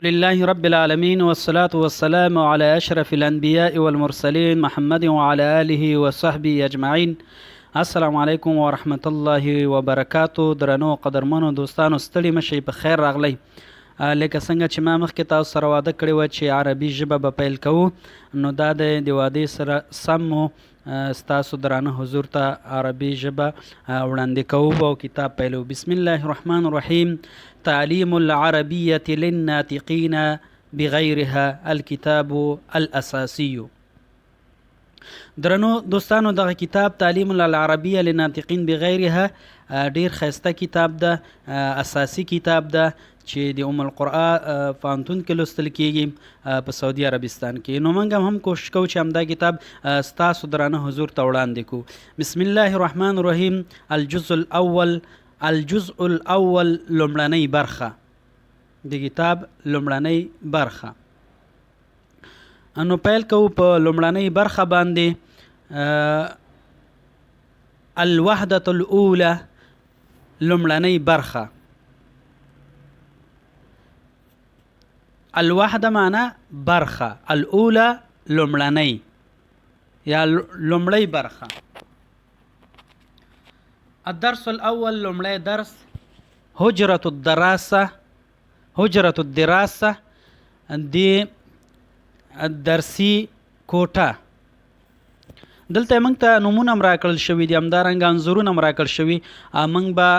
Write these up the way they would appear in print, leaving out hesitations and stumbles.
لله رب العالمين والصلاة والسلام على أشرف الأنبياء والمرسلين محمد وعلى آله وصحبه أجمعين. السلام علیکم ورحمت الله وبرکاتو. درنو قدرمنو دوستانو ستړي مشئ، په خیر راغلی. لکه څنګه چې ما مخکې تاسو سره واده کړی و چې عربي ژبه به پیل کوو، نو دا د وادې سره سم مو ستاسو درانه حضور ته عربي ژبه وړاندې کوو او کتاب پیلو. بسم الله الرحمن الرحیم. تعلیم العربیة للناطقین بغیرها الکتاب الاساسی. درنو دوستانو، دغه کتاب تعلیم العربیه للناطقین بغیرها ډیر ښایسته کتاب ده، اساسی کتاب ده چې د ام القرآ پوهنتون کې لوستل کیږي په سعودي عربستان کې. نو موږ هم کوشش کوو چې همدا کتاب ستاسو درانه حضور ته وړاندې کوو. بسم الله الرحمن الرحیم. الجزء الاول. الجزء الاول لومړنۍ برخه، د کتاب لومړنۍ برخه. نو پیل کوو په لومړنۍ برخه باندې. الوحدة الاولى لومړنۍ برخه. الوحده معنا برخه، الاولى لومړنۍ یا لومړۍ برخه. الدرس الاول لومړی درس. حجرة الدراسه. حجرة الدراسه د درسي کوټه. دلته موږ ته نومونه راکړل شوي دي، همدارنګه انځورونه راکړل شوي. موږ به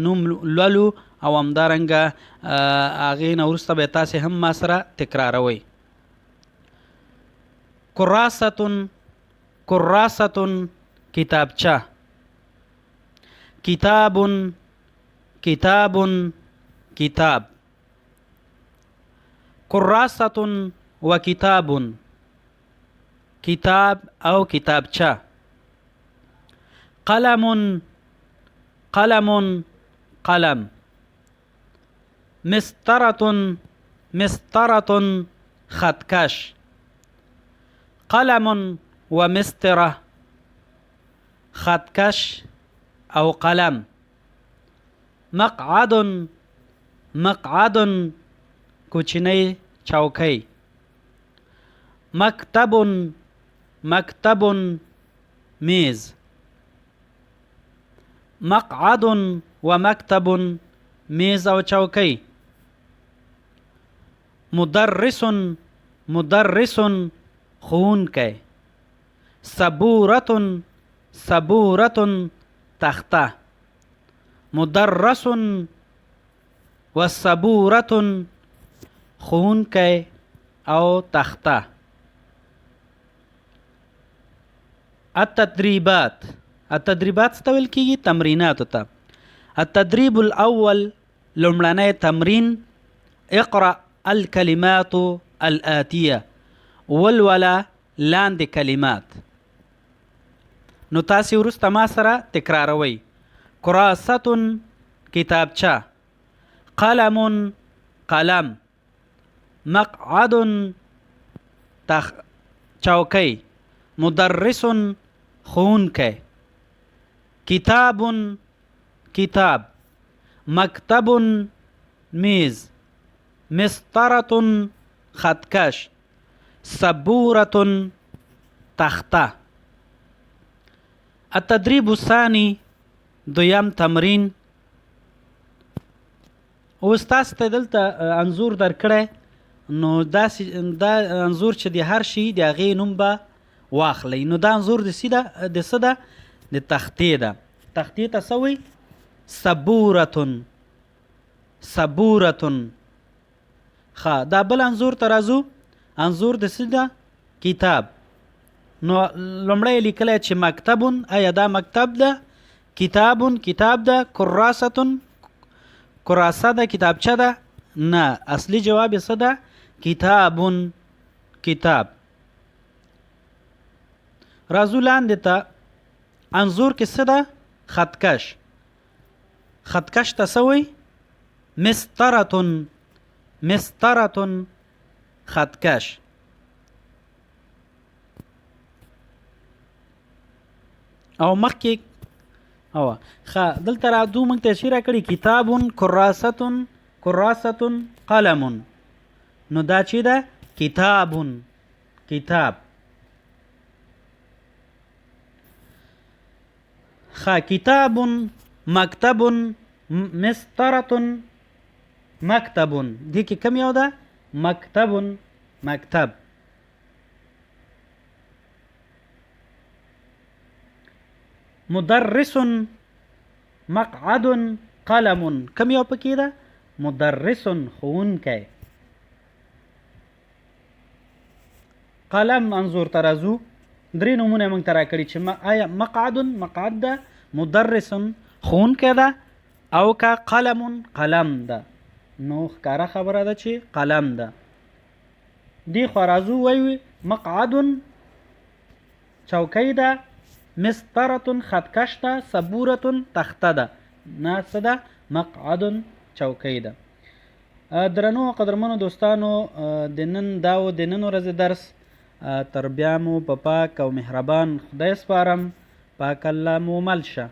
نوم لولو او همدارنګه هغې نه وروسته به تاسې هم ما سره تکراروئ. کراستون. کراستون کتابچه. کتابون. کتابون کتاب. کراستون و کتابون کتاب او کتابچه. قلم. قلم قلم. مسطرة. مسطرة خطکش. قلم و مسطره خطکش او قلم. مقعد. مقعد کوچنی چوکۍ. مکتب. مکتب میز. مقعد و مکتب میز او چوکۍ. مدرس. مدرس ښوونکی. صبورة. صبورة تخته. مدرس و صبورة ښوونکی او تخته. التدریبات. التدریبات څه ته ویل کیږي؟ تمریناتو ته. التدریب الاول لومړنی تمرین. اقرأ الکلمات الآتیه. ولوله لاندې کلمات. نو تاسې وروسته ما سره تکراروئ. کراستون کتابچه. قلم قلم. مقعد چوکۍ. مدرس ښوونکی. کتاب کتاب. مکتب میز. مسطرة خطکش. صبورة تخته. التدریب الثاني دویم تمرین. اوس تاسو ته دلته انځور درکړی، نو دا انځور چې د هر شي د هغې نوم به واخلئ. نو دا انځور د څه ده؟ د تختې ده. تختې ته څه وایي؟ صبورة. صبورة. ښه، دا بل انځور ته راځو. انځور د څه ده؟ کتاب. نو لومړی لیکلی چې مکتبون، آیا دا مکتب ده؟ کتابون کتاب ده. کراستون کراسه ده، کتابچه ده؟ نه، اصلي جواب یې څه ده؟ کتابون کتاب. راځو لاندې ته. انځور کې څه ده؟ خطکش. خطکش ته څه وایي؟ مسطرة. مسطرة خطکش. او مخکې دلته راځو، موږ ته شی راکړي کتاب کراستون کراستون قلم. نو دا چې ده کتابون کتاب. کتاب مکتب مسطرة مکتب. دې کې کوم یو ده؟ مکتب مکتب. مدرس مقعد قلم. کوم یو پکې ده؟ مدرس ښوونکی. قلم انظور ترازو. درې نومونه موږ ته راکړي چې آیا مقعد ده، مدرس ښوونکی ده، او که قلم قلم ده. نو ښکاره خبره ده چې قلم ده. دې خوا راځو وایو مقعد چوکۍ ده، مسطرة خطکش ده، صبورة تخته ده. نه څه ده؟ مقعد چوکۍ ده. درنو قدرمنو دوستانو، د نن دا و د نن ورځې درس. تر بیا مو په پاک او مهربان خدای سپارم. پاک الله مو مل شه.